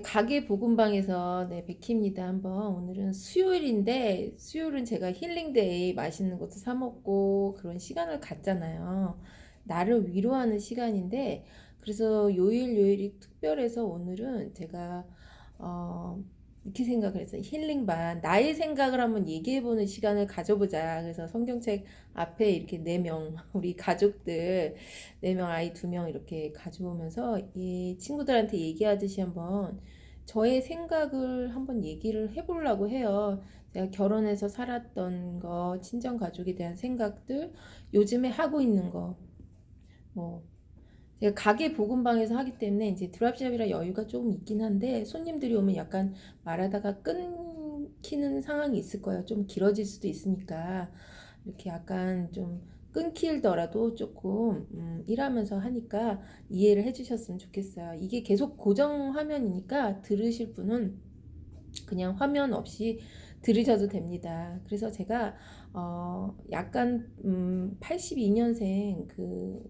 가게 복음방에서 백희입니다. 한번 오늘은 수요일인데 수요일은 제가 힐링데이 맛있는 것도 사 먹고 그런 시간을 갖잖아요. 나를 위로하는 시간인데 그래서 요일이 특별해서 오늘은 제가 이렇게 생각을 했어요. 힐링반 나의 생각을 한번 얘기해보는 시간을 가져보자. 그래서 성경책 앞에 이렇게 4명 우리 가족들 4명 아이 2명 이렇게 가져오면서 이 친구들한테 얘기하듯이 한번 저의 생각을 한번 얘기를 해보려고 해요. 제가 결혼해서 살았던 거, 친정 가족에 대한 생각들, 요즘에 하고 있는 거, 뭐 제가 가게 복음방에서 하기 때문에 이제 드랍십이라 여유가 조금 있긴 한데 손님들이 오면 약간 말하다가 끊기는 상황이 있을 거예요. 좀 길어질 수도 있으니까 이렇게 약간 좀 끊길더라도 조금 일하면서 하니까 이해를 해주셨으면 좋겠어요. 이게 계속 고정 화면이니까 들으실 분은 그냥 화면 없이 들으셔도 됩니다. 그래서 제가 약간 82년생 그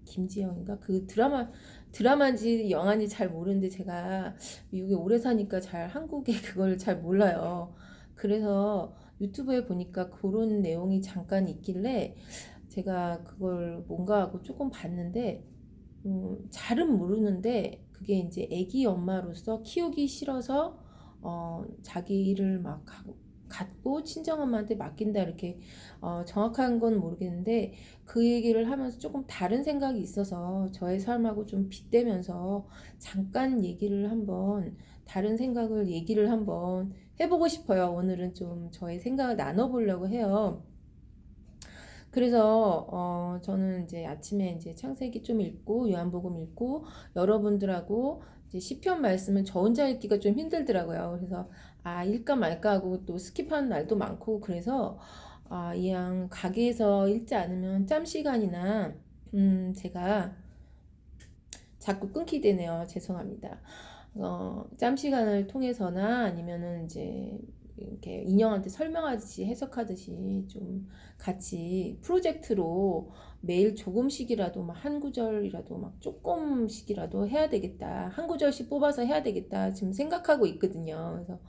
김지영인가 그 드라마인지 영화인지 잘 모르는데 제가 미국에 오래 사니까 잘 한국에 그걸 잘 몰라요. 그래서 유튜브에 보니까 그런 내용이 잠깐 있길래 제가 그걸 뭔가 하고 조금 봤는데 잘은 모르는데 그게 이제 아기 엄마로서 키우기 싫어서 자기 일을 막 갖고 친정엄마한테 맡긴다 이렇게 정확한 건 모르겠는데 그 얘기를 하면서 조금 다른 생각이 있어서 저의 삶하고 좀 빗대면서 잠깐 얘기를 한번 다른 생각을 얘기를 한번 해보고 싶어요. 오늘은 좀 저의 생각을 나눠보려고 해요. 그래서 저는 이제 아침에 이제 창세기 좀 읽고 요한복음 읽고 여러분들하고 이제 시편 말씀은 저 혼자 읽기가 좀 힘들더라고요. 그래서 읽까 말까 하고 또 스킵하는 날도 많고 그래서 이왕 가게에서 읽지 않으면 짬 시간이나 제가 자꾸 끊기게 되네요. 죄송합니다. 짬 시간을 통해서나 아니면은 이제 이렇게 인형한테 설명하듯이 해석하듯이 좀 같이 프로젝트로 매일 조금씩이라도 막 한 구절이라도 막 조금씩이라도 해야 되겠다. 한 구절씩 뽑아서 해야 되겠다. 지금 생각하고 있거든요. 그래서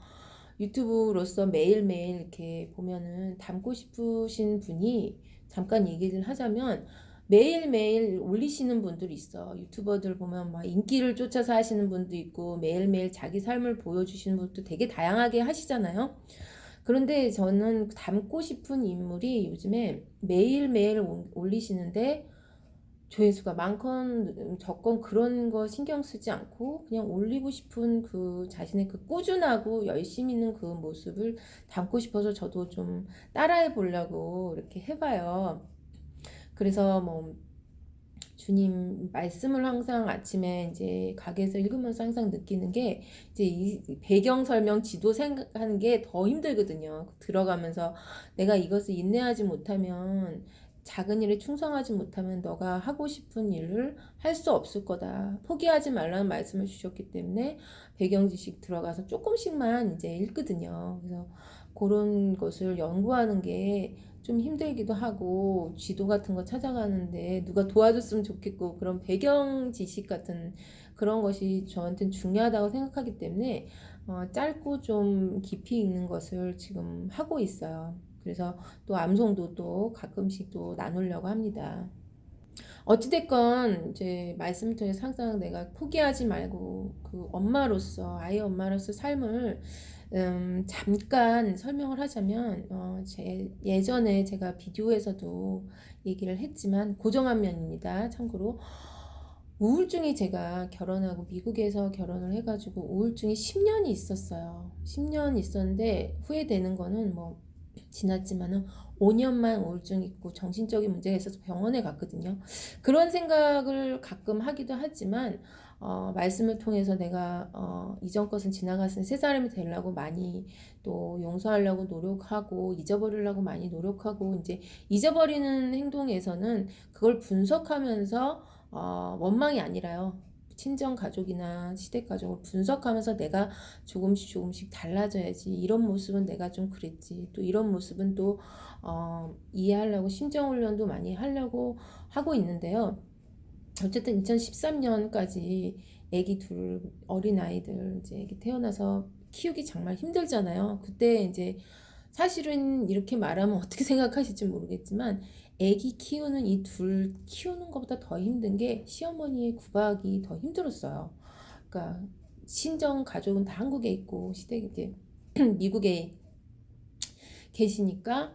유튜브로서 매일매일 이렇게 보면은 담고 싶으신 분이 잠깐 얘기를 하자면 매일매일 올리시는 분들이 있어. 유튜버들 보면 막 인기를 쫓아서 하시는 분도 있고 매일매일 자기 삶을 보여주시는 분도 되게 다양하게 하시잖아요. 그런데 저는 닮고 싶은 인물이 요즘에 매일매일 올리시는데 조회수가 많건 적건 그런 거 신경 쓰지 않고 그냥 올리고 싶은 그 자신의 그 꾸준하고 열심히 있는 그 모습을 담고 싶어서 저도 좀 따라해 보려고 이렇게 해봐요. 그래서 뭐 주님 말씀을 항상 아침에 이제 가게에서 읽으면서 항상 느끼는 게 이제 이 배경 설명 지도 생각하는 게 더 힘들거든요. 들어가면서 내가 이것을 인내하지 못하면 작은 일에 충성하지 못하면 너가 하고 싶은 일을 할 수 없을 거다. 포기하지 말라는 말씀을 주셨기 때문에 배경 지식 들어가서 조금씩만 이제 읽거든요. 그래서 그런 것을 연구하는 게 좀 힘들기도 하고 지도 같은 거 찾아가는데 누가 도와줬으면 좋겠고 그런 배경 지식 같은 그런 것이 저한테는 중요하다고 생각하기 때문에 짧고 좀 깊이 있는 것을 지금 하고 있어요. 그래서 또 암송도 또 가끔씩 또 나누려고 합니다. 어찌됐건 이제 말씀을 통해서 항상 내가 포기하지 말고 그 엄마로서 아이 엄마로서 삶을 잠깐 설명을 하자면 예전에 제가 비디오에서도 얘기를 했지만 고정화면입니다. 참고로 우울증이 제가 결혼하고 미국에서 결혼을 해가지고 우울증이 10년이 있었어요. 10년 있었는데 후회되는 거는 뭐 지났지만은 5년만 우울증 있고 정신적인 문제가 있어서 병원에 갔거든요. 그런 생각을 가끔 하기도 하지만 말씀을 통해서 내가 이전 것은 지나갔으니 새 사람이 되려고 많이 또 용서하려고 노력하고 잊어버리려고 많이 노력하고 이제 잊어버리는 행동에서는 그걸 분석하면서 원망이 아니라요. 친정 가족이나 시댁 가족을 분석하면서 내가 조금씩 달라져야지. 이런 모습은 내가 좀 그랬지. 또 이런 모습은 또 이해하려고 심정 훈련도 많이 하려고 하고 있는데요. 어쨌든 2013년까지 애기 둘 어린 아이들 이제 애기 태어나서 키우기 정말 힘들잖아요. 그때 이제 사실은 이렇게 말하면 어떻게 생각하실지 모르겠지만 애기 키우는 이 둘 키우는 것보다 더 힘든 게 시어머니의 구박이 더 힘들었어요. 그러니까 친정 가족은 다 한국에 있고 시댁 이제 미국에 계시니까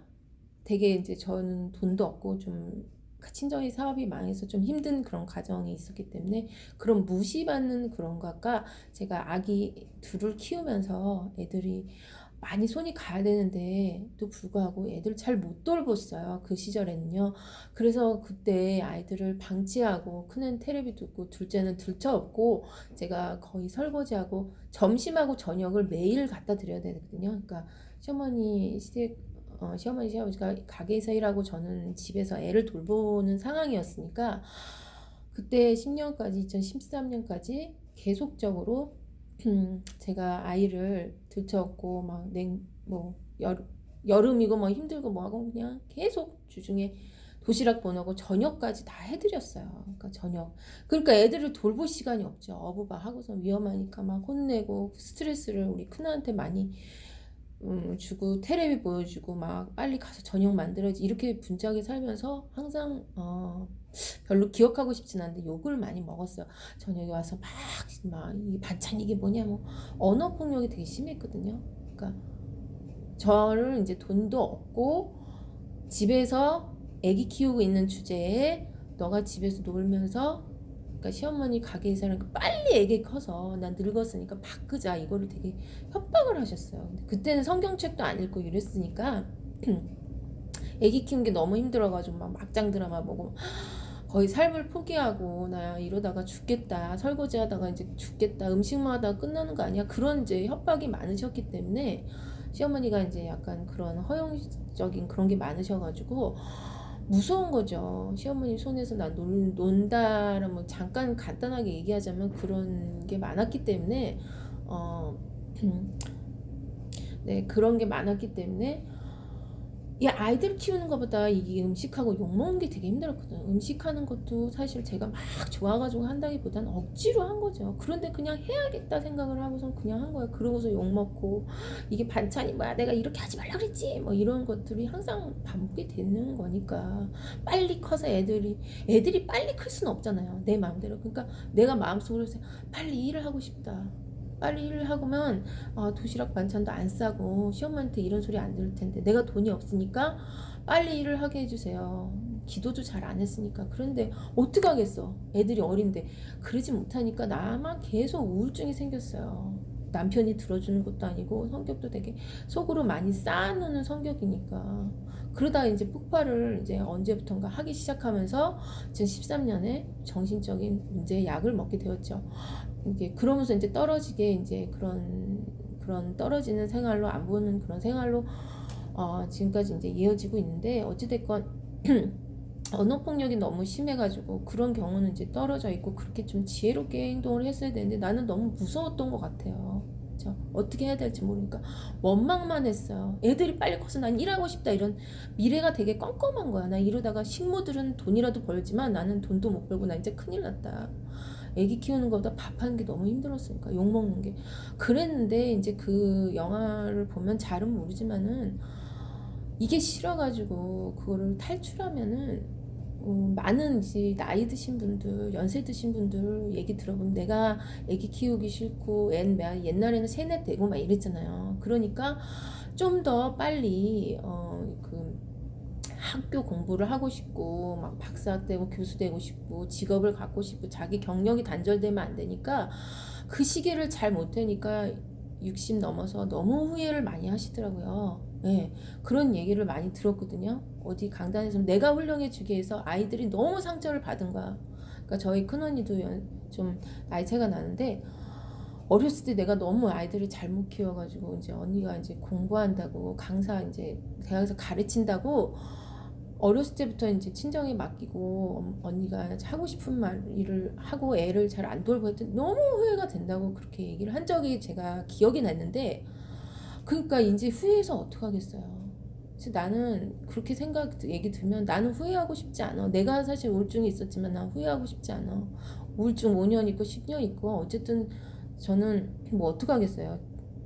되게 이제 저는 돈도 없고 좀 친정의 사업이 망해서 좀 힘든 그런 가정이 있었기 때문에 그런 무시받는 그런 것과 제가 아기 둘을 키우면서 애들이 많이 손이 가야 되는데 또 불구하고 애들 잘 못 돌봤어요. 그 시절에는요. 그래서 그때 아이들을 방치하고 큰애는 텔레비 듣고 둘째는 들쳐업고 제가 거의 설거지하고 점심하고 저녁을 매일 갖다 드려야 되거든요. 그러니까 시어머니 시댁 시어머니 시아버지가 가게에서 일하고 저는 집에서 애를 돌보는 상황이었으니까 그때 10년까지 2013년까지 계속적으로 제가 아이를 들쳐업고 막 여름이고 뭐 힘들고 뭐 하고 그냥 계속 주중에 도시락 보내고 저녁까지 다 해드렸어요. 그러니까 저녁. 그러니까 애들을 돌볼 시간이 없죠. 어부바 하고서 위험하니까 막 혼내고 스트레스를 우리 큰아한테 많이 주고 테레비 보여주고 막 빨리 가서 저녁 만들어야지 이렇게 분주하게 살면서 항상 별로 기억하고 싶진 않은데 욕을 많이 먹었어요. 저녁에 와서 막 이 반찬 이게 뭐냐 뭐 언어 폭력이 되게 심했거든요. 그러니까 저를 이제 돈도 없고 집에서 애기 키우고 있는 주제에 너가 집에서 놀면서 그러니까 시어머니 가게에서 하는 빨리 애기 커서 난 늙었으니까 바꾸자 이거를 되게 협박을 하셨어요. 근데 그때는 성경책도 안 읽고 이랬으니까 애기 키우는 게 너무 힘들어가지고 막 막장 드라마 보고 거의 삶을 포기하고 나 이러다가 죽겠다 설거지하다가 이제 죽겠다 음식만 하다가 끝나는 거 아니야 그런 이제 협박이 많으셨기 때문에 시어머니가 이제 약간 그런 허용적인 그런 게 많으셔가지고 무서운 거죠. 시어머니 손에서 나 논다라면 뭐 잠깐 간단하게 얘기하자면 그런 게 많았기 때문에 네 그런 게 많았기 때문에 이 아이들 키우는 것보다 이 음식하고 욕먹는 게 되게 힘들었거든요. 음식하는 것도 사실 제가 막 좋아가지고 한다기보다는 억지로 한 거죠. 그런데 그냥 해야겠다 생각을 하고선 그냥 한 거예요. 그러고서 욕먹고 이게 반찬이 뭐야 내가 이렇게 하지 말라 그랬지 뭐 이런 것들이 항상 반복이 되는 거니까 빨리 커서 애들이 빨리 클 수는 없잖아요. 내 마음대로. 그러니까 내가 마음속으로 빨리 일을 하고 싶다. 빨리 일을 하고면 도시락 반찬도 안 싸고 시어머니한테 이런 소리 안 들을 텐데 내가 돈이 없으니까 빨리 일을 하게 해주세요. 기도도 잘 안 했으니까. 그런데 어떡하겠어. 애들이 어린데. 그러지 못하니까 나만 계속 우울증이 생겼어요. 남편이 들어주는 것도 아니고 성격도 되게 속으로 많이 쌓아놓는 성격이니까. 그러다 이제 폭발을 이제 언제부턴가 하기 시작하면서 2013년에 정신적인 문제의 약을 먹게 되었죠. 이게 그러면서 이제 떨어지게 이제 그런 떨어지는 생활로 안 보는 그런 생활로 지금까지 이제 이어지고 있는데 어찌됐건 언어 폭력이 너무 심해가지고 그런 경우는 이제 떨어져 있고 그렇게 좀 지혜롭게 행동을 했어야 되는데 나는 너무 무서웠던 것 같아요. 그쵸? 어떻게 해야 될지 모르니까 원망만 했어요. 애들이 빨리 커서 난 일하고 싶다 이런 미래가 되게 껌껌한 거야. 나 이러다가 식모들은 돈이라도 벌지만 나는 돈도 못 벌고 나 이제 큰일 났다. 애기 키우는 것보다 밥하는 게 너무 힘들었으니까 욕 먹는 게 그랬는데 이제 그 영화를 보면 잘은 모르지만은 이게 싫어가지고 그거를 탈출하면은 많은 이제 나이 드신 분들 연세 드신 분들 얘기 들어보면 내가 애기 키우기 싫고 옛날에는 세뇌 되고 막 이랬잖아요. 그러니까 좀 더 빨리 그 학교 공부를 하고 싶고 막 박사 되고 교수 되고 싶고 직업을 갖고 싶고 자기 경력이 단절되면 안 되니까 그 시기를 잘 못 되니까 60 넘어서 너무 후회를 많이 하시더라고요. 네, 그런 얘기를 많이 들었거든요. 어디 강단에서 내가 훌륭해지기 위해서 아이들이 너무 상처를 받은 거야. 그러니까 저희 큰언니도 좀 나이 차이가 나는데 어렸을 때 내가 너무 아이들을 잘못 키워가지고 이제 언니가 이제 공부한다고 강사 이제 대학에서 가르친다고 어렸을 때부터 이제 친정에 맡기고 언니가 하고 싶은 말 일을 하고 애를 잘 안 돌보고 했더니 너무 후회가 된다고 그렇게 얘기를 한 적이 제가 기억이 났는데 그러니까 이제 후회해서 어떡하겠어요. 그래서 나는 그렇게 얘기 들면 나는 후회하고 싶지 않아. 내가 사실 우울증이 있었지만 난 후회하고 싶지 않아. 우울증 5년 있고 10년 있고 어쨌든 저는 뭐 어떡하겠어요.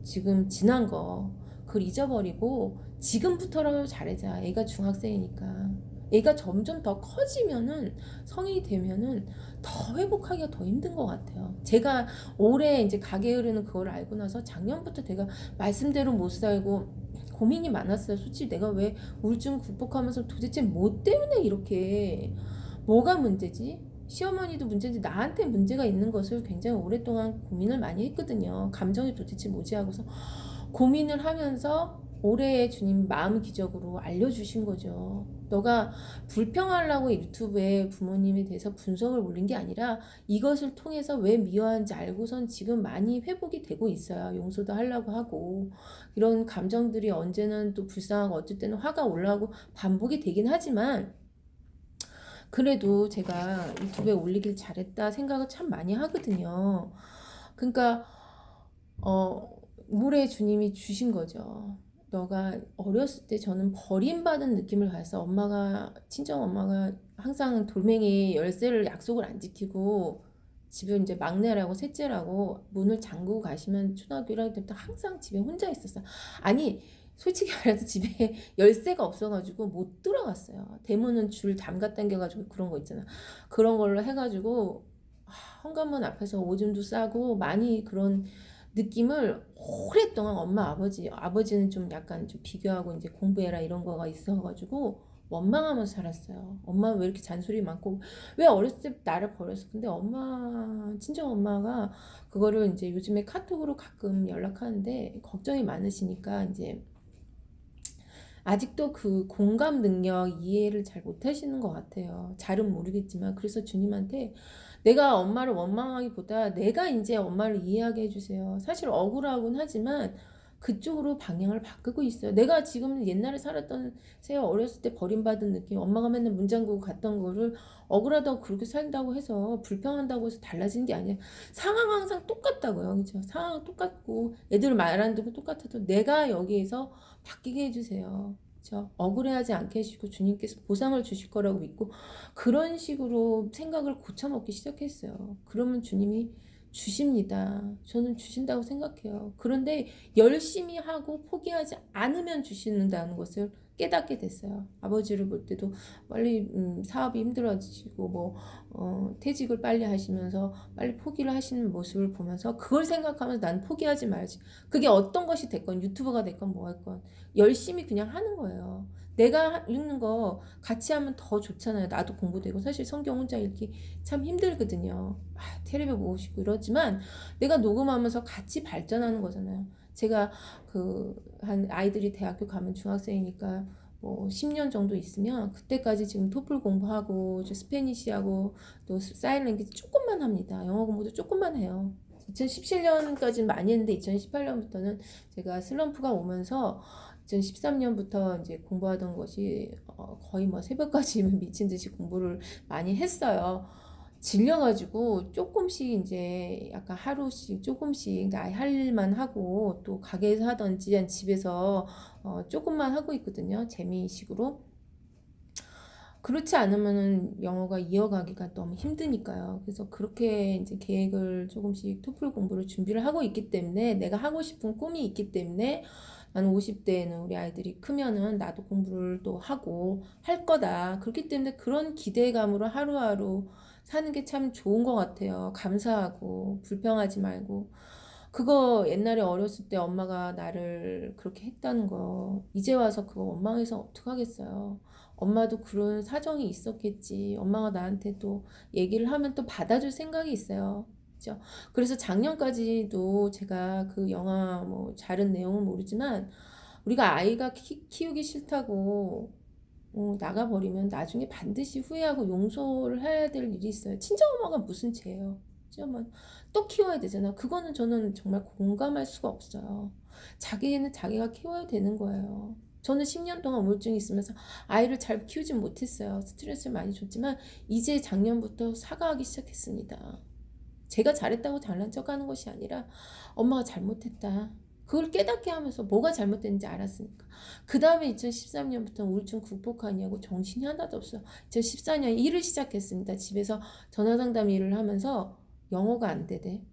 지금 지난 거 그걸 잊어버리고 지금부터라도 잘하자. 애가 중학생이니까. 애가 점점 더 커지면은 성인이 되면은 더 회복하기가 더 힘든 것 같아요. 제가 올해 이제 가게 흐르는 그걸 알고 나서 작년부터 내가 말씀대로 못 살고 고민이 많았어요. 솔직히 내가 왜 우울증 극복하면서 도대체 뭐 때문에 이렇게 뭐가 문제지? 시어머니도 문제인지 나한테 문제가 있는 것을 굉장히 오랫동안 고민을 많이 했거든요. 감정이 도대체 뭐지 하고서 고민을 하면서 올해 주님 마음 기적으로 알려주신 거죠. 너가 불평하려고 유튜브에 부모님에 대해서 분석을 올린 게 아니라 이것을 통해서 왜 미워하는지 알고선 지금 많이 회복이 되고 있어요. 용서도 하려고 하고 이런 감정들이 언제는 또 불쌍하고 어쩔 때는 화가 올라오고 반복이 되긴 하지만 그래도 제가 유튜브에 올리길 잘했다 생각을 참 많이 하거든요. 그러니까 물에 주님이 주신 거죠. 너가 어렸을 때 저는 버림받은 느낌을 받았어. 친정 엄마가 항상 돌멩이 열쇠를 약속을 안 지키고 집에 이제 막내라고 셋째라고 문을 잠그고 가시면 초등학교 1학년 때부터 항상 집에 혼자 있었어. 아니 솔직히 말해서 집에 열쇠가 없어가지고 못 들어갔어요. 대문은 줄 담가 당겨가지고 그런 거 있잖아. 그런 걸로 해가지고 현관문 앞에서 오줌도 싸고 많이 그런 느낌을 오랫동안 엄마 아버지는 좀 약간 좀 비교하고 이제 공부해라 이런 거가 있어가지고 원망하면서 살았어요. 엄마 왜 이렇게 잔소리 많고 왜 어렸을 때 나를 버렸어? 근데 친정 엄마가 그거를 이제 요즘에 카톡으로 가끔 연락하는데 걱정이 많으시니까 이제 아직도 그 공감 능력 이해를 잘 못하시는 것 같아요. 잘은 모르겠지만 그래서 주님한테 내가 엄마를 원망하기보다 내가 이제 엄마를 이해하게 해주세요. 사실 억울하긴 하지만 그쪽으로 방향을 바꾸고 있어요. 내가 지금 옛날에 살았던 새어 어렸을 때 버림받은 느낌, 엄마가 맨날 문 잠그고 갔던 거를 억울하다고 그렇게 살다고 해서 불평한다고 해서 달라진 게 아니에요. 상황 항상 똑같다고요. 그죠? 상황 똑같고 애들 말 안 듣고 똑같아도 내가 여기에서 바뀌게 해주세요. 그렇죠? 억울해하지 않게 해주시고 주님께서 보상을 주실 거라고 믿고 그런 식으로 생각을 고쳐먹기 시작했어요. 그러면 주님이 주십니다. 저는 주신다고 생각해요. 그런데 열심히 하고 포기하지 않으면 주시는다는 것을 깨닫게 됐어요. 아버지를 볼 때도 빨리 사업이 힘들어지고 퇴직을 빨리 하시면서 빨리 포기를 하시는 모습을 보면서 그걸 생각하면서 난 포기하지 말지. 그게 어떤 것이 됐건 유튜버가 됐건 뭐 했건 열심히 그냥 하는 거예요. 내가 읽는 거 같이 하면 더 좋잖아요. 나도 공부되고 사실 성경 혼자 읽기 참 힘들거든요. 텔레비 보시고 이러지만 내가 녹음하면서 같이 발전하는 거잖아요. 제가 한 아이들이 대학교 가면 중학생이니까 뭐 10년 정도 있으면 그때까지 지금 토플 공부하고 스페니쉬하고 또 사인 랭귀지 조금만 합니다. 영어 공부도 조금만 해요. 2017년까지는 많이 했는데 2018년부터는 제가 슬럼프가 오면서 2013년부터 이제 공부하던 것이 거의 뭐 새벽까지 미친 듯이 공부를 많이 했어요. 질려가지고 조금씩 이제 약간 하루씩 조금씩 할 일만 하고 또 가게에서 하던지 집에서 조금만 하고 있거든요. 재미식으로. 그렇지 않으면은 영어가 이어가기가 너무 힘드니까요. 그래서 그렇게 이제 계획을 조금씩 토플 공부를 준비를 하고 있기 때문에 내가 하고 싶은 꿈이 있기 때문에 나는 50대에는 우리 아이들이 크면은 나도 공부를 또 하고 할 거다. 그렇기 때문에 그런 기대감으로 하루하루 사는 게 참 좋은 것 같아요. 감사하고 불평하지 말고. 그거 옛날에 어렸을 때 엄마가 나를 그렇게 했다는 거 이제 와서 그거 원망해서 어떡하겠어요. 엄마도 그런 사정이 있었겠지. 엄마가 나한테 또 얘기를 하면 또 받아줄 생각이 있어요. 그죠? 그래서 작년까지도 제가 그 영화 뭐 다른 내용은 모르지만 우리가 아이가 키우기 싫다고 나가버리면 나중에 반드시 후회하고 용서를 해야 될 일이 있어요. 친정엄마가 무슨 죄예요? 친정엄마 또 키워야 되잖아. 그거는 저는 정말 공감할 수가 없어요. 자기는 자기가 키워야 되는 거예요. 저는 10년 동안 우울증이 있으면서 아이를 잘 키우지 못했어요. 스트레스를 많이 줬지만 이제 작년부터 사과하기 시작했습니다. 제가 잘했다고 잘난 척하는 것이 아니라 엄마가 잘못했다. 그걸 깨닫게 하면서 뭐가 잘못됐는지 알았으니까. 그 다음에 2013년부터 우울증 극복하냐고 정신이 하나도 없어요. 2014년 일을 시작했습니다. 집에서 전화상담 일을 하면서 영어가 안 되대.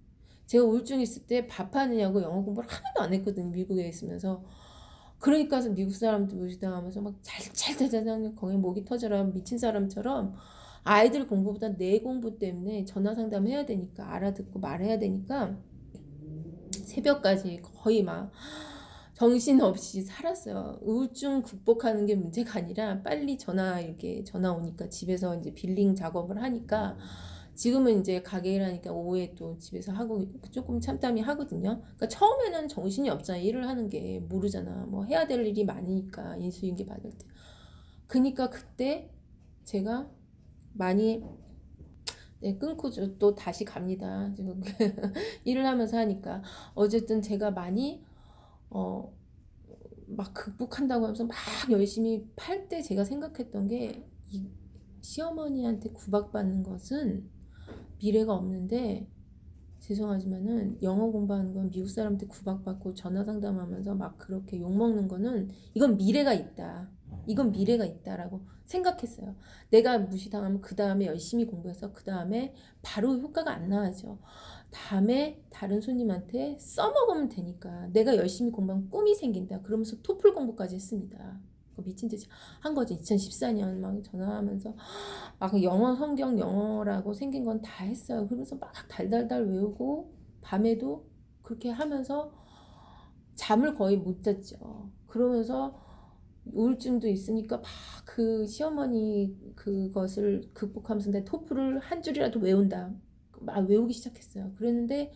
제가 우울증 있을 때 밥 하느냐고 영어 공부를 하나도 안 했거든요. 미국에 있으면서. 그러니까 미국 사람들 무시당하면서 막 잘잘잘잘 거기 목이 터져라 미친 사람처럼 아이들 공부보다 내 공부 때문에 전화 상담해야 되니까 알아듣고 말해야 되니까 새벽까지 거의 막 정신없이 살았어요. 우울증 극복하는 게 문제가 아니라 빨리 이렇게 전화 오니까 집에서 이제 빌링 작업을 하니까 지금은 이제 가게 일하니까 오후에 또 집에서 하고 조금 참담히 하거든요. 그러니까 처음에는 정신이 없잖아. 일을 하는 게 모르잖아. 뭐 해야 될 일이 많으니까 인수인계 받을 때. 그러니까 그때 제가 많이 끊고 또 다시 갑니다. 지금 일을 하면서 하니까 어쨌든 제가 많이 막 극복한다고 하면서 막 열심히 팔 때 제가 생각했던 게 시어머니한테 구박받는 것은 미래가 없는데 죄송하지만은 영어 공부하는 건 미국 사람한테 구박받고 전화 상담하면서 막 그렇게 욕먹는 거는 이건 미래가 있다. 이건 미래가 있다라고 생각했어요. 내가 무시당하면 그 다음에 열심히 공부해서 그 다음에 바로 효과가 안 나죠. 다음에 다른 손님한테 써먹으면 되니까 내가 열심히 공부하면 꿈이 생긴다. 그러면서 토플 공부까지 했습니다. 미친 듯이 한 거지. 2014년 막 전화하면서 막 영어 성경 영어라고 생긴 건 다 했어요. 그러면서 막 달달달 외우고 밤에도 그렇게 하면서 잠을 거의 못 잤죠. 그러면서 우울증도 있으니까 막 그 시어머니 그것을 극복하면서 내 토플을 한 줄이라도 외운다. 막 외우기 시작했어요. 그랬는데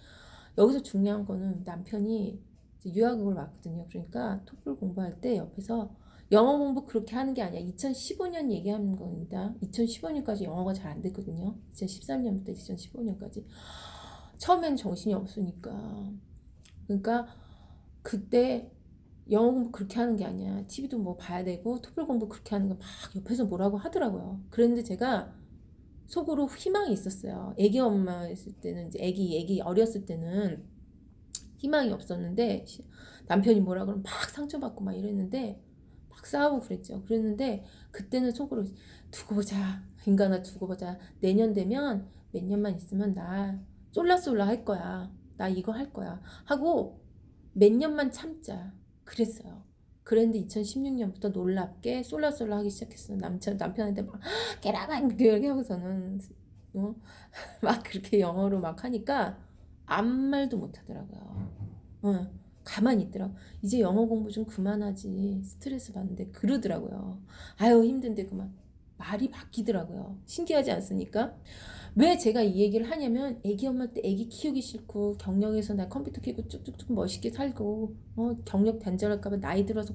여기서 중요한 거는 남편이 유학을 왔거든요. 그러니까 토플 공부할 때 옆에서 영어 공부 그렇게 하는 게 아니야. 2015년 얘기하는 겁니다. 2015년까지 영어가 잘 안 됐거든요. 2013년부터 2015년까지. 처음엔 정신이 없으니까. 그러니까 그때 영어 공부 그렇게 하는 게 아니야. TV도 뭐 봐야 되고 토플 공부 그렇게 하는 거 막 옆에서 뭐라고 하더라고요. 그랬는데 제가 속으로 희망이 있었어요. 애기 엄마 있을 때는 이제 애기 어렸을 때는 희망이 없었는데 남편이 뭐라 그러면 막 상처받고 막 이랬는데 막 싸우고 그랬는데 그때는 속으로 두고 보자. 인간아 두고 보자. 내년 되면 몇 년만 있으면 나 쫄라쫄라 할 거야. 나 이거 할 거야. 하고 몇 년만 참자. 그랬어요. 그랬는데 2016년부터 놀랍게 솔라솔라 하기 시작했어요. 남편한테 막 깨라가 이렇게 하고서는 막 그렇게 영어로 막 하니까 아무 말도 못 하더라고요. 가만히 있더라고. 이제 영어 공부 좀 그만하지. 스트레스 받는데 그러더라고요. 아유 힘든데 그만. 말이 바뀌더라고요. 신기하지 않습니까? 왜 제가 이 얘기를 하냐면 애기 엄마 때 애기 키우기 싫고 경력에서 나 컴퓨터 키고 쭉쭉쭉 멋있게 살고 경력 단절할까봐 나이 들어서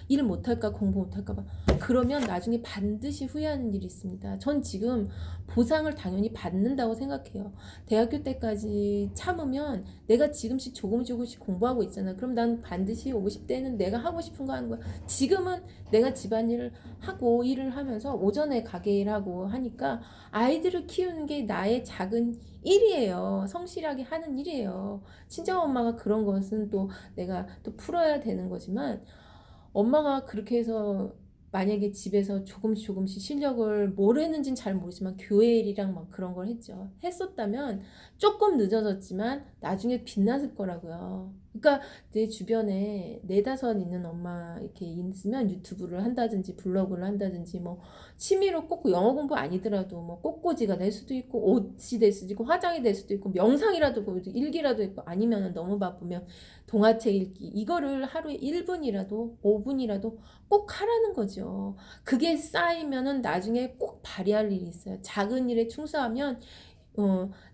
일 못할까 공부 못할까봐 그러면 나중에 반드시 후회하는 일이 있습니다. 전 지금 보상을 당연히 받는다고 생각해요. 대학교 때까지 참으면 내가 지금씩 조금씩 공부하고 있잖아. 그럼 난 반드시 50대는 내가 하고 싶은 거 하는 거야. 지금은 내가 집안일을 하고 일을 하면서 오전에 가게 일하고 하니까 아이들을 키우는 게 나의 작은 일이에요. 성실하게 하는 일이에요. 친정엄마가 그런 것은 또 내가 또 풀어야 되는 거지만 엄마가 그렇게 해서 만약에 집에서 조금씩 실력을 뭘 했는지는 잘 모르지만 교회 일이랑 막 그런 걸 했었다면 조금 늦어졌지만 나중에 빛났을 거라고요. 그러니까 내 주변에 네다섯 있는 엄마 이렇게 있으면 유튜브를 한다든지 블로그를 한다든지 뭐 취미로 꼭 영어 공부 아니더라도 뭐 꽃꽂이가 될 수도 있고 옷이 될 수도 있고 화장이 될 수도 있고 명상이라도 일기라도 있고 아니면 너무 바쁘면 동화책 읽기 이거를 하루에 1분이라도 5분이라도 꼭 하라는 거죠. 그게 쌓이면은 나중에 꼭 발휘할 일이 있어요. 작은 일에 충성하면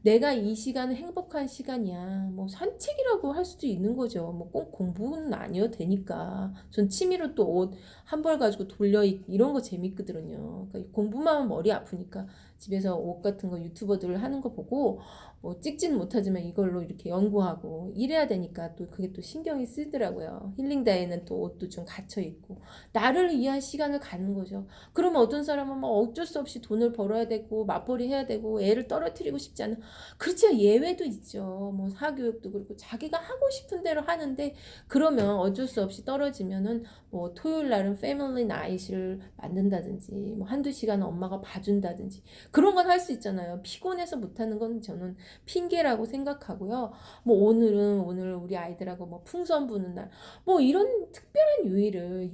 내가 이 시간은 행복한 시간이야. 뭐 산책이라고 할 수도 있는 거죠. 뭐 꼭 공부는 아니어도 되니까. 전 취미로 또 옷 한 벌 가지고 돌려 입기 이런 거 재밌거든요. 그러니까 공부만 하면 머리 아프니까 집에서 옷 같은 거 유튜버들 하는 거 보고 뭐 찍지는 못하지만 이걸로 이렇게 연구하고 이래야 되니까 또 그게 또 신경이 쓰더라고요. 힐링다에는 또 옷도 좀 갇혀 있고 나를 위한 시간을 갖는 거죠. 그러면 어떤 사람은 막 어쩔 수 없이 돈을 벌어야 되고 맞벌이 해야 되고 애를 떨어뜨리고 싶지 않아. 그렇죠. 예외도 있죠. 뭐 사교육도 그렇고 자기가 하고 싶은 대로 하는데 그러면 어쩔 수 없이 떨어지면은 뭐 토요일 날은 패밀리 나잇을 만든다든지 뭐 한두 시간 엄마가 봐준다든지 그런 건 할 수 있잖아요. 피곤해서 못하는 건 저는 핑계라고 생각하고요. 뭐 오늘 우리 아이들하고 뭐 풍선 부는 날 뭐 이런 특별한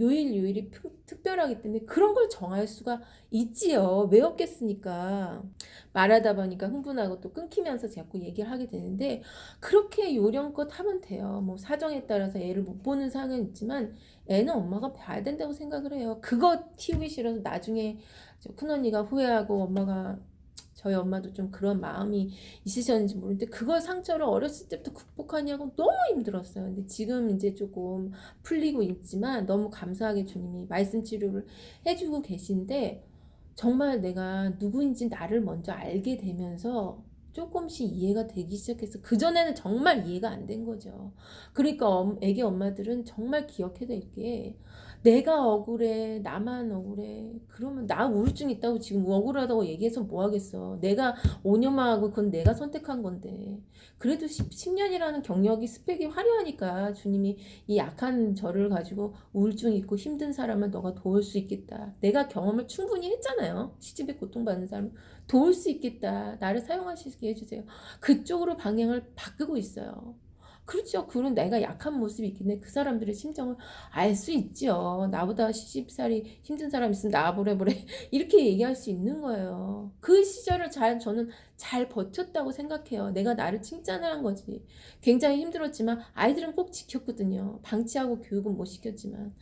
요일이 특별하기 때문에 그런 걸 정할 수가 있지요. 왜 없겠습니까? 말하다 보니까 흥분하고 또 끊기면서 자꾸 얘기를 하게 되는데 그렇게 요령껏 하면 돼요. 뭐 사정에 따라서 애를 못 보는 상황은 있지만 애는 엄마가 봐야 된다고 생각을 해요. 그거 키우기 싫어서 나중에 저 큰언니가 후회하고 엄마가 저희 엄마도 좀 그런 마음이 있으셨는지 모르는데 그걸 상처를 어렸을 때부터 극복하냐고 너무 힘들었어요. 근데 지금 이제 조금 풀리고 있지만 너무 감사하게 주님이 말씀 치료를 해주고 계신데 정말 내가 누구인지 나를 먼저 알게 되면서 조금씩 이해가 되기 시작해서 그전에는 정말 이해가 안 된 거죠. 그러니까 애기 엄마들은 정말 기억해야 될 게 내가 억울해 나만 억울해 그러면 나 우울증 있다고 지금 억울하다고 얘기해서 뭐 하겠어. 내가 5년만 하고 그건 내가 선택한 건데 그래도 10년이라는 경력이 스펙이 화려하니까 주님이 이 약한 저를 가지고 우울증 있고 힘든 사람을 너가 도울 수 있겠다. 내가 경험을 충분히 했잖아요. 시집에 고통받는 사람 도울 수 있겠다. 나를 사용하시게 해주세요. 그쪽으로 방향을 바꾸고 있어요. 그렇죠. 그런 내가 약한 모습이 있긴 해. 그 사람들의 심정을 알 수 있지요. 나보다 시집살이 힘든 사람 있으면 나보래 이렇게 얘기할 수 있는 거예요. 그 시절을 저는 잘 버텼다고 생각해요. 내가 나를 칭찬을 한 거지. 굉장히 힘들었지만 아이들은 꼭 지켰거든요. 방치하고 교육은 못 시켰지만.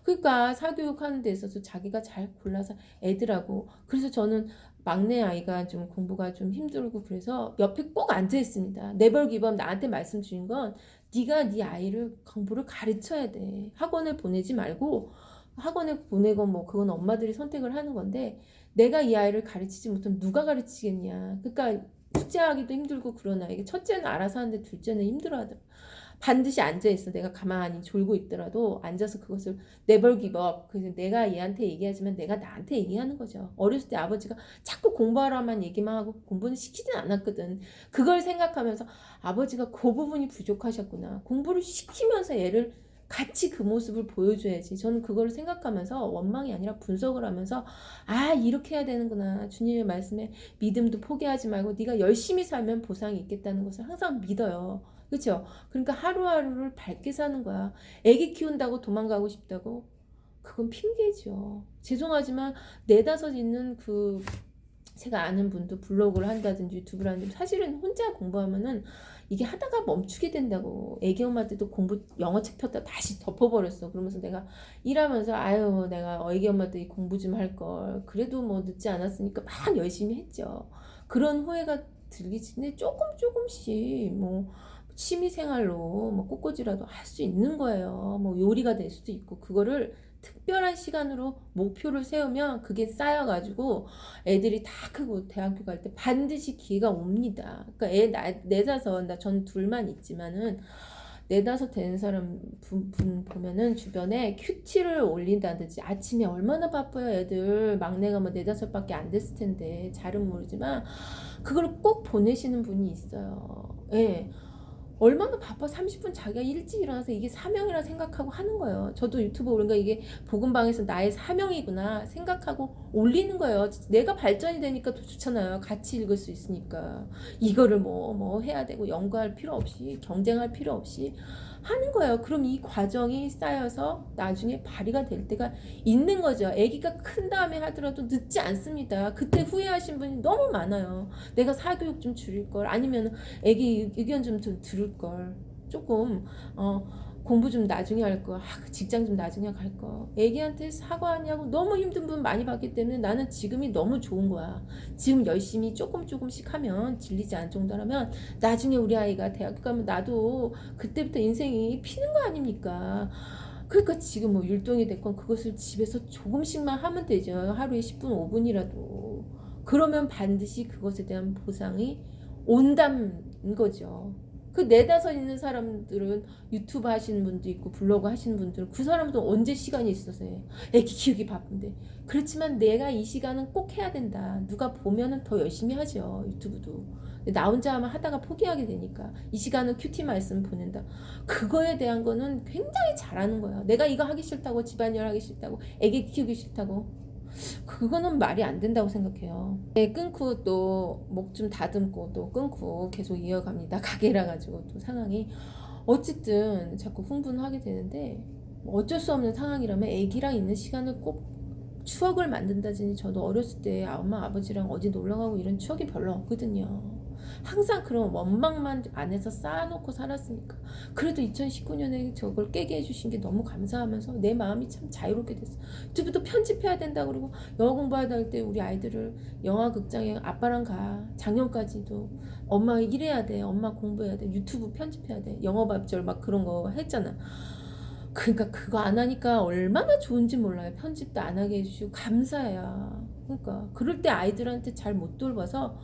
그러니까 사교육하는 데 있어서 자기가 잘 골라서 애들하고 그래서 저는 막내 아이가 좀 공부가 좀 힘들고 그래서 옆에 꼭 앉아 있습니다. 네벌 기범 나한테 말씀 주신 건 네가 네 아이를 공부를 가르쳐야 돼. 학원을 보내지 말고 학원에 보내고 뭐 그건 엄마들이 선택을 하는 건데 내가 이 아이를 가르치지 못하면 누가 가르치겠냐. 그러니까 숙제하기도 힘들고 그런 아이가 첫째는 알아서 하는데 둘째는 힘들어하더라고. 반드시 앉아있어. 내가 가만히 졸고 있더라도 앉아서 그것을 never give up. 그래서 내가 얘한테 얘기하지만 내가 나한테 얘기하는 거죠. 어렸을 때 아버지가 자꾸 공부하라만 얘기만 하고 공부는 시키진 않았거든. 그걸 생각하면서 아버지가 그 부분이 부족하셨구나. 공부를 시키면서 애를 같이 그 모습을 보여줘야지. 저는 그걸 생각하면서 원망이 아니라 분석을 하면서 아 이렇게 해야 되는구나. 주님의 말씀에 믿음도 포기하지 말고 네가 열심히 살면 보상이 있겠다는 것을 항상 믿어요. 그렇죠? 그러니까 하루하루를 밝게 사는 거야. 애기 키운다고 도망가고 싶다고? 그건 핑계죠. 죄송하지만 네다섯 있는 그 제가 아는 분도 블로그를 한다든지 유튜브를 하는데 사실은 혼자 공부하면은 이게 하다가 멈추게 된다고. 애기 엄마들도 공부 영어책 폈다 다시 덮어버렸어. 그러면서 내가 일하면서 아유 내가 애기 엄마들이 공부 좀 할 걸. 그래도 뭐 늦지 않았으니까 막 열심히 했죠. 그런 후회가 들기 전에 조금씩 뭐 취미 생활로 뭐 꽃꽂이라도 할 수 있는 거예요. 뭐 요리가 될 수도 있고 그거를 특별한 시간으로 목표를 세우면 그게 쌓여가지고 애들이 다 크고 대학교 갈 때 반드시 기회가 옵니다. 그러니까 네다섯 전 둘만 있지만은 네다섯 되는 사람 분 보면은 주변에 큐티를 올린다든지 아침에 얼마나 바빠요 애들 막내가 뭐 네다섯밖에 안 됐을 텐데 잘은 모르지만 그걸 꼭 보내시는 분이 있어요. 예. 얼마나 바빠 30분 자기가 일찍 일어나서 이게 사명이라 생각하고 하는 거예요. 저도 유튜브 오른가 이게 복음방에서 나의 사명이구나 생각하고 올리는 거예요. 내가 발전이 되니까 더 좋잖아요. 같이 읽을 수 있으니까. 이거를 뭐 해야 되고 연구할 필요 없이 경쟁할 필요 없이 하는 거예요. 그럼 이 과정이 쌓여서 나중에 발휘가 될 때가 있는 거죠. 아기가 큰 다음에 하더라도 늦지 않습니다. 그때 후회하신 분이 너무 많아요. 내가 사교육 좀 줄일 걸 아니면 애기 의견 좀 들을 걸 조금 공부 좀 나중에 할 거, 직장 좀 나중에 갈 거. 애기한테 사과하냐고 너무 힘든 분 많이 봤기 때문에 나는 지금이 너무 좋은 거야. 지금 열심히 조금씩 하면 질리지 않을 정도라면 나중에 우리 아이가 대학교 가면 나도 그때부터 인생이 피는 거 아닙니까? 그러니까 지금 뭐 율동이 됐건 그것을 집에서 조금씩만 하면 되죠. 하루에 10분, 5분이라도. 그러면 반드시 그것에 대한 보상이 온다는 거죠. 그 네다섯 있는 사람들은 유튜브 하시는 분도 있고 블로그 하시는 분들은 그 사람도 언제 시간이 있어서 해. 애기 키우기 바쁜데. 그렇지만 내가 이 시간은 꼭 해야 된다. 누가 보면은 더 열심히 하죠. 유튜브도. 근데 나 혼자 하면 하다가 포기하게 되니까 이 시간은 큐티 말씀 보낸다. 그거에 대한 거는 굉장히 잘하는 거예요. 내가 이거 하기 싫다고, 집안일 하기 싫다고, 애기 키우기 싫다고, 그거는 말이 안 된다고 생각해요. 네, 끊고 또 목 좀 다듬고 또 끊고 계속 이어갑니다. 가게라 가지고 또 상황이 어쨌든 자꾸 흥분하게 되는데 뭐 어쩔 수 없는 상황이라면 애기랑 있는 시간을 꼭 추억을 만든다더니, 저도 어렸을 때 엄마 아버지랑 어디 놀러 가고 이런 추억이 별로 없거든요. 항상 그런 원망만 안에서 쌓아놓고 살았으니까. 그래도 2019년에 저걸 깨게 해주신 게 너무 감사하면서 내 마음이 참 자유롭게 됐어. 유튜브도 편집해야 된다 그러고, 영어 공부해야 될 때 우리 아이들을 영화 극장에 아빠랑 가. 작년까지도 엄마 일해야 돼, 엄마 공부해야 돼, 유튜브 편집해야 돼, 영어밥절 막 그런 거 했잖아. 그러니까 그거 안 하니까 얼마나 좋은지 몰라요. 편집도 안 하게 해주시고 감사해요. 그러니까 그럴 때 아이들한테 잘 못 돌봐서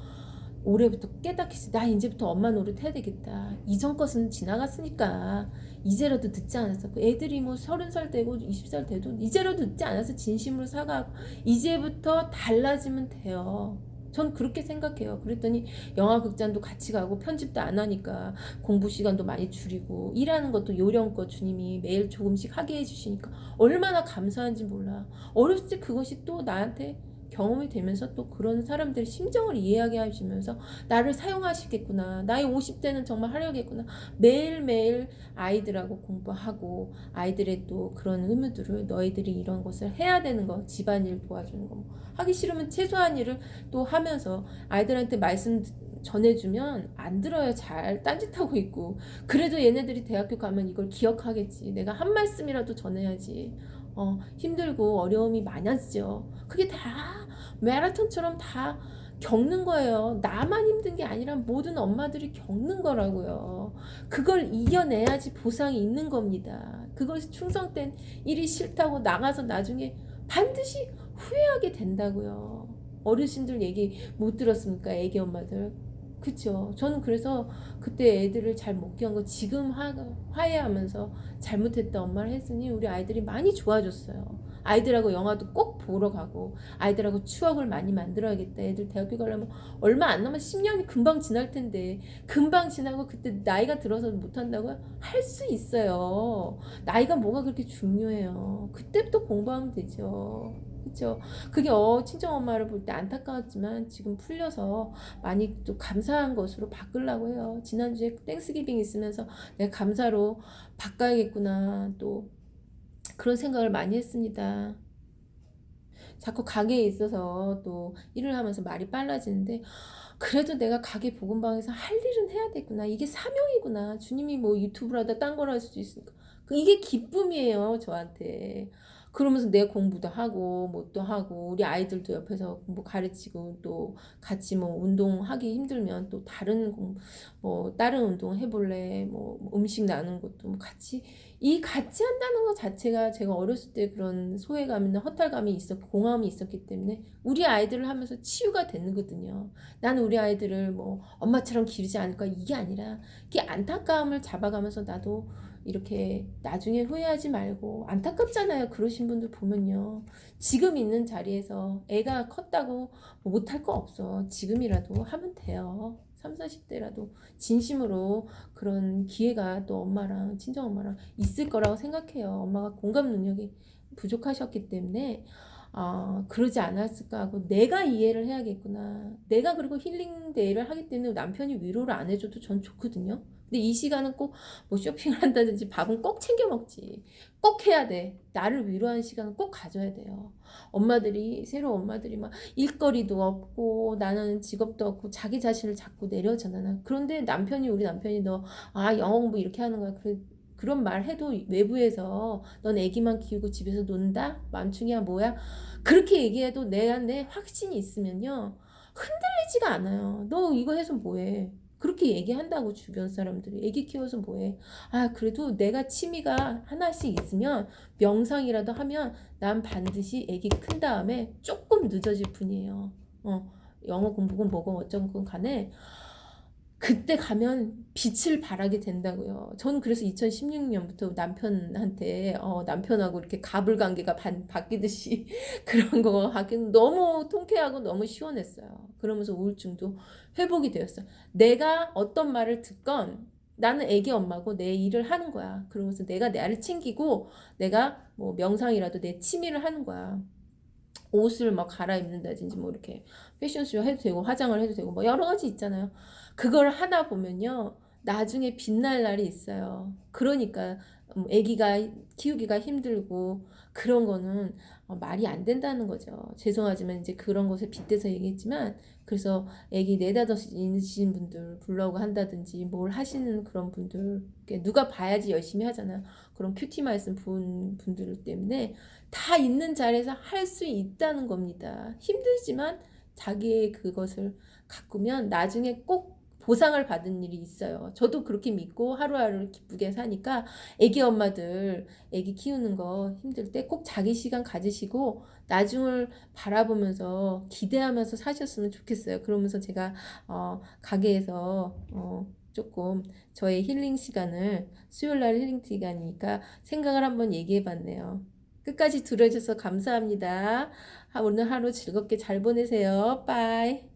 올해부터 깨닫겠어. 나 이제부터 엄마 노릇 해야 되겠다. 이전 것은 지나갔으니까 이제라도 듣지 않았어. 애들이 뭐 30살 되고 20살 돼도 이제라도 듣지 않아서 진심으로 사과하고 이제부터 달라지면 돼요. 전 그렇게 생각해요. 그랬더니 영화 극장도 같이 가고 편집도 안 하니까 공부 시간도 많이 줄이고 일하는 것도 요령껏 주님이 매일 조금씩 하게 해주시니까 얼마나 감사한지 몰라. 어렸을 때 그것이 또 나한테 경험이 되면서 또 그런 사람들의 심정을 이해하게 하시면서 나를 사용하시겠구나. 나의 50대는 정말 하려겠구나. 매일매일 아이들하고 공부하고 아이들의 또 그런 의무들을, 너희들이 이런 것을 해야 되는 거, 집안일 도와주는 거, 뭐 하기 싫으면 최소한 일을 또 하면서 아이들한테 말씀 전해주면 안 들어요. 잘 딴짓하고 있고. 그래도 얘네들이 대학교 가면 이걸 기억하겠지. 내가 한 말씀이라도 전해야지. 힘들고 어려움이 많았죠. 그게 다 마라톤처럼 다 겪는 거예요. 나만 힘든 게 아니라 모든 엄마들이 겪는 거라고요. 그걸 이겨내야지 보상이 있는 겁니다. 그것이 충성된 일이 싫다고 나가서 나중에 반드시 후회하게 된다고요. 어르신들 얘기 못 들었습니까? 애기 엄마들. 그쵸. 저는 그래서 그때 애들을 잘 못 키운 거 지금 화해하면서 잘못했다 엄마를 했으니 우리 아이들이 많이 좋아졌어요. 아이들하고 영화도 꼭 보러 가고 아이들하고 추억을 많이 만들어야겠다. 애들 대학교 가려면 얼마 안 남아 10년이 금방 지날 텐데, 금방 지나고 그때 나이가 들어서 못한다고요? 할 수 있어요. 나이가 뭐가 그렇게 중요해요. 그때부터 공부하면 되죠. 그렇죠. 그게 친정엄마를 볼 때 안타까웠지만 지금 풀려서 많이 또 감사한 것으로 바꾸려고 해요. 지난주에 땡스기빙 있으면서 내가 감사로 바꿔야겠구나, 또 그런 생각을 많이 했습니다. 자꾸 가게에 있어서 또 일을 하면서 말이 빨라지는데, 그래도 내가 가게 복음방에서 할 일은 해야 되구나. 이게 사명이구나. 주님이 뭐 유튜브라다 딴 걸 할 수도 있으니까. 이게 기쁨이에요, 저한테. 그러면서 내 공부도 하고 뭣도 하고 우리 아이들도 옆에서 공부 가르치고 또 같이 뭐 운동하기 힘들면 또 다른 운동 해볼래, 뭐 음식 나누는 것도 뭐 같이 한다는 것 자체가, 제가 어렸을 때 그런 소외감이나 허탈감이 있었고 공허함이 있었기 때문에 우리 아이들을 하면서 치유가 되는거든요. 나는 우리 아이들을 뭐 엄마처럼 기르지 않을까, 이게 아니라 이게 안타까움을 잡아가면서 나도 이렇게 나중에 후회하지 말고. 안타깝잖아요. 그러신 분들 보면요. 지금 있는 자리에서 애가 컸다고 뭐 못할 거 없어. 지금이라도 하면 돼요. 3, 40대라도 진심으로 그런 기회가 또 엄마랑 친정엄마랑 있을 거라고 생각해요. 엄마가 공감 능력이 부족하셨기 때문에 그러지 않았을까 하고, 내가 이해를 해야겠구나. 내가 그리고 힐링데이를 하기 때문에 남편이 위로를 안 해줘도 전 좋거든요. 근데 이 시간은 꼭 뭐 쇼핑을 한다든지 밥은 꼭 챙겨 먹지. 꼭 해야 돼. 나를 위로하는 시간은 꼭 가져야 돼요. 새로운 엄마들이 막 일거리도 없고 나는 직업도 없고 자기 자신을 자꾸 내려잖아. 그런데 우리 남편이 너 영어 공부 이렇게 하는 거야. 그런 말 해도 외부에서 넌 애기만 키우고 집에서 논다? 맘충이야 뭐야? 그렇게 얘기해도 내 안에 확신이 있으면요, 흔들리지가 않아요. 너 이거 해서 뭐해? 그렇게 얘기한다고. 주변 사람들이 애기 키워서 뭐해? 그래도 내가 취미가 하나씩 있으면 명상이라도 하면 난 반드시 애기 큰 다음에 조금 늦어질 뿐이에요. 영어 공부건 뭐건 어쩐 건 간에 그때 가면 빛을 발하게 된다고요. 저는 그래서 2016년부터 남편한테 남편하고 이렇게 가불관계가 바뀌듯이 그런 거 하긴 너무 통쾌하고 너무 시원했어요. 그러면서 우울증도 회복이 되었어요. 내가 어떤 말을 듣건 나는 애기 엄마고 내 일을 하는 거야. 그러면서 내가 내 아이를 챙기고 내가 뭐 명상이라도 내 취미를 하는 거야. 옷을 막 갈아입는다든지 뭐 이렇게 패션쇼 해도 되고 화장을 해도 되고 뭐 여러 가지 있잖아요. 그걸 하다 보면요. 나중에 빛날 날이 있어요. 그러니까 아기가 키우기가 힘들고 그런 거는 말이 안 된다는 거죠. 죄송하지만 이제 그런 것을 빗대서 얘기했지만 그래서 아기 네다섯이신 분들 불러고 한다든지 뭘 하시는 그런 분들 누가 봐야지 열심히 하잖아요. 그런 큐티 말씀 분들 때문에 다 있는 자리에서 할 수 있다는 겁니다. 힘들지만 자기의 그것을 가꾸면 나중에 꼭 보상을 받은 일이 있어요. 저도 그렇게 믿고 하루하루 기쁘게 사니까 애기 엄마들 애기 키우는 거 힘들 때 꼭 자기 시간 가지시고 나중을 바라보면서 기대하면서 사셨으면 좋겠어요. 그러면서 제가 가게에서 조금 저의 힐링 시간을 수요일날 힐링 시간이니까 생각을 한번 얘기해 봤네요. 끝까지 들어주셔서 감사합니다. 오늘 하루 즐겁게 잘 보내세요. 빠이.